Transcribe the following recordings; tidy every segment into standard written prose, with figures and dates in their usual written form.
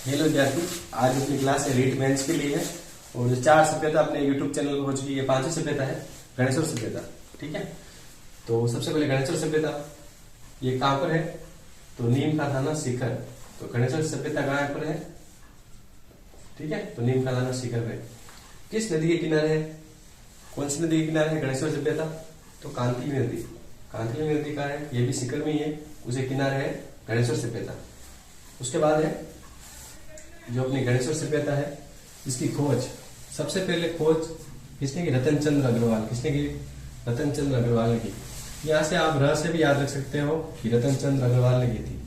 Hello विद्यार्थी, आज अपनी क्लास है रीट बेंच के लिए है और जो 4 सभ्यता अपने यूट्यूब चैनल पर हो चुकी है, 5वीं सभ्यता है गणेश्वर सभ्यता। ठीक है, तो सबसे पहले गणेश्वर सभ्यता ये कहाँ पर है? तो नीम का थाना सीकर। तो गणेश्वर सभ्यता कहाँ पर है? ठीक है, तो नीम का थाना सीकर में। किस नदी के किनारे है? कौन सी नदी के किनारे है गणेश्वर सभ्यता? तो कांतिली नदी। कांतिली नदी का है, ये भी सीकर में ही है, उसे किनारे है गणेश्वर सभ्यता। उसके बाद है जो अपनी गणेश्वर सभ्यता है, इसकी खोज सबसे पहले खोज किसने की? रतन चंद्र अग्रवाल। किसने की? रतन चंद्र अग्रवाल ने की। यहाँ से आप रहस्य भी याद रख सकते हो कि रतन चंद्र अग्रवाल ने की थी।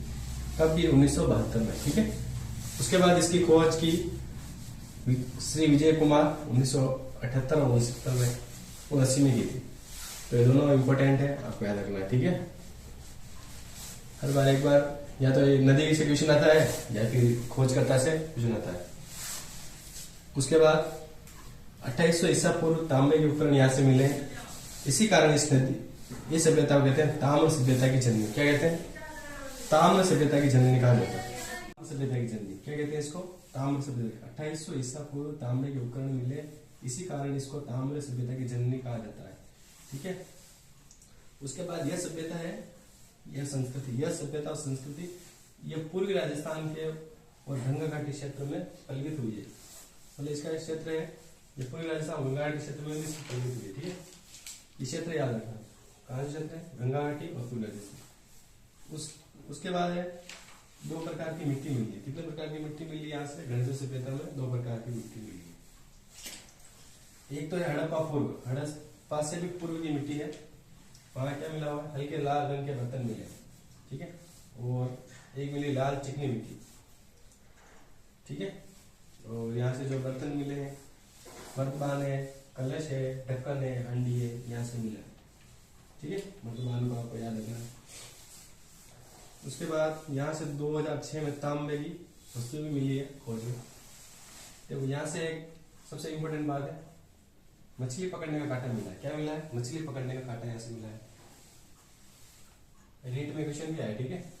कब की? 1972 में। ठीक है, उसके बाद इसकी खोज की श्री विजय कुमार 1978 और 1970 में, 1980 में की थी। तो ये दोनों इंपॉर्टेंट है, आपको याद रखना है। ठीक है, हर बार एक बार या तो नदी से क्वेश्चन आता है या फिर खोजकर्ता से क्वेश्चन आता है। उसके बाद 2800 ईसा पूर्व तांबे के उपकरण यहाँ से मिले हैं। इसी कारण इस नदी ये सभ्यता को कहते हैं ताम्र सभ्यता की जननी। क्या कहते हैं? ताम्र सभ्यता की जननी कहा जाता है। सभ्यता की जननी क्या कहते हैं इसको? ताम्र सभ्यता। 2800 ईसा पूर्व तांबे के उपकरण मिले, इसी कारण इसको ताम्र सभ्यता की जननी कहा जाता है। ठीक है, उसके बाद यह सभ्यता है, यह संस्कृति, यह सभ्यता और संस्कृति यह पूर्वी राजस्थान के और गंगा घाटी क्षेत्र में फलित हुई है। मतलब इसका क्षेत्र है, ये पूर्वी राजस्थान गंगा घाटी क्षेत्र में भी फलित हुई है। ठीक है, ये क्षेत्र याद रखना। कहाँ से क्षेत्र है? गंगा घाटी और पूर्वी राजस्थान। उसके बाद है 2 प्रकार की मिट्टी मिली है। कितने प्रकार की मिट्टी मिली यहाँ से? गणेश्वर सभ्यता में 2 प्रकार की मिट्टी मिली है। एक तो है हड़प्पा पूर्व, हड़प्पा से भी पूर्व की मिट्टी है। वहां क्या मिला हुआ है? हल्के लाल रंग के बर्तन मिले। ठीक है, और एक मिली लाल चिकनी मिट्टी। ठीक है, और यहाँ से जो बर्तन मिले हैं, मर्तबान है, कलश है, ढक्कन है, हंडी है, यहाँ से मिला है। ठीक है, मर्तबान को आपको याद रखना है। उसके बाद यहाँ से 2006 में तांबे की वस्तु भी मिली है खोज में। देखो यहाँ से एक सबसे इम्पोर्टेंट बात है, मछली पकड़ने का कांटा मिला है। क्या मिला है? मछली पकड़ने का कांटा यहाँ से मिला है। रीट में क्वेश्चन भी आया। ठीक है,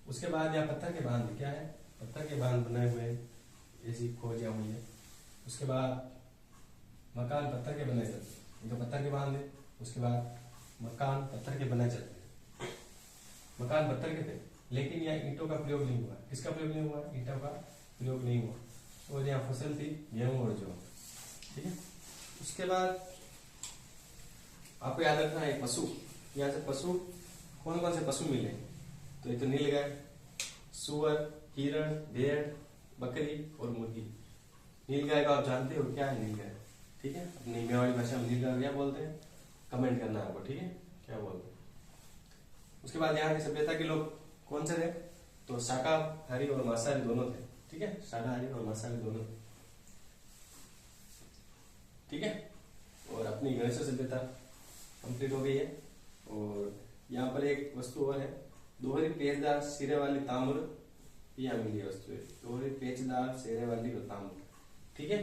उसके बाद यहाँ पत्थर के बांध। क्या है? पत्थर के बांध बनाए हुए ऐसी खोज हुई है। उसके बाद मकान पत्थर के बनाए जाते हैं, तो पत्थर के बांध है। उसके बाद मकान पत्थर के बनाए जाते हैं। मकान पत्थर के थे, लेकिन यहाँ ईंटों का प्रयोग नहीं हुआ। किसका प्रयोग नहीं हुआ? ईंटों का प्रयोग नहीं हुआ। और यहाँ फसल थी गेहूं और जौ। ठीक है, उसके बाद आपको याद रखना है पशु। यहाँ से पशु कौन कौन से पशु मिले? तो एक तो नीलगाय, सुअर, हिरण, भेड़, बकरी और मुर्गी। नीलगाय को आप जानते हो क्या है नीलगाय? ठीक है, अपनी मेवाड़ी भाषा में नीलगाय क्या बोलते हैं? कमेंट करना आपको। ठीक है, क्या बोलते हैं? उसके बाद यहाँ की सभ्यता के लोग कौन से थे? तो शाकाहारी और मांसाहारी दोनों थे। ठीक है, शाकाहारी और मांसाहारी दोनों थे। ठीक है, और अपनी गणेश्वर सभ्यता कंप्लीट हो गई है। और यहाँ पर एक वस्तु और है, दोहरी पेचदार सिरे वाली ताम्र यहाँ मिली वस्तु है। दोहरी पेचदार सिरे वाली ताम्र। ठीक है।